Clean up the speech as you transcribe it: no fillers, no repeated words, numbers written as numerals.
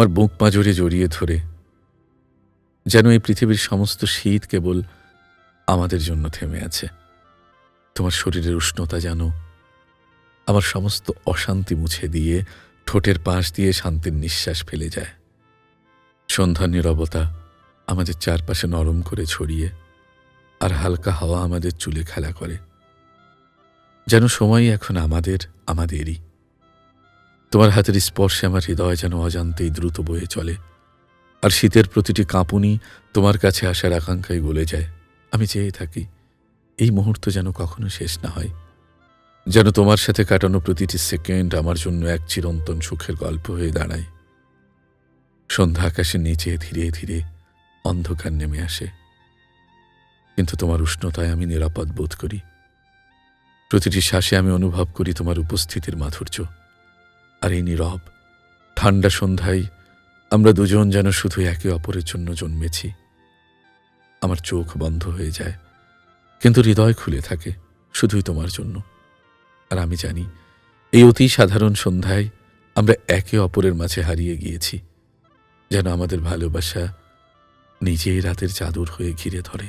আমার বুক পাঁজরে জড়িয়ে ধরে, যেন এই পৃথিবীর সমস্ত শীত কেবল আমাদের জন্য থেমে আছে। তোমার শরীরের উষ্ণতা যেন আমার সমস্ত অশান্তি মুছে দিয়ে ঠোঁটের পাশ দিয়ে শান্তির নিঃশ্বাস ফেলে যায়। সন্ধ্যার নীরবতা আমাদের চারপাশে নরম করে ছড়িয়ে, আর হালকা হাওয়া আমাদের চুলে খেলা করে, যেন সময় এখন আমাদেরই। তোমার হাতের স্পর্শে আমার হৃদয় যেন অজান্তেই দ্রুত বয়ে চলে, আর শীতের প্রতিটি কাঁপুনি তোমার কাছে আসার আকাঙ্ক্ষায় গলে যায়। আমি চেয়ে থাকি এই মুহূর্ত যেন কখনো শেষ না হয়, যেন তোমার সাথে কাটানো প্রতিটি সেকেন্ড আমার জন্য এক চিরন্তন সুখের গল্প হয়ে দাঁড়ায়। সন্ধ্যা আকাশের নিচে ধীরে ধীরে অন্ধকার নেমে আসে, কিন্তু তোমার উষ্ণতায় আমি নিরাপদ বোধ করি। প্রতিটি শ্বাসে আমি অনুভব করি তোমার উপস্থিতির মাধুর্য। আর এই নীরব ঠান্ডা সন্ধ্যায় আমরা দুজন যেন শুধু একে অপরের জন্য জন্মেছি। আমার চোখ বন্ধ হয়ে যায়, কিন্তু হৃদয় খুলে থাকে শুধুই তোমার জন্য। আর আমি জানি এই অতি সাধারণ সন্ধ্যায় আমরা একে অপরের মাঝে হারিয়ে গিয়েছি, যেন আমাদের ভালোবাসা নিজেই রাতের চাদর হয়ে ঘিরে ধরে।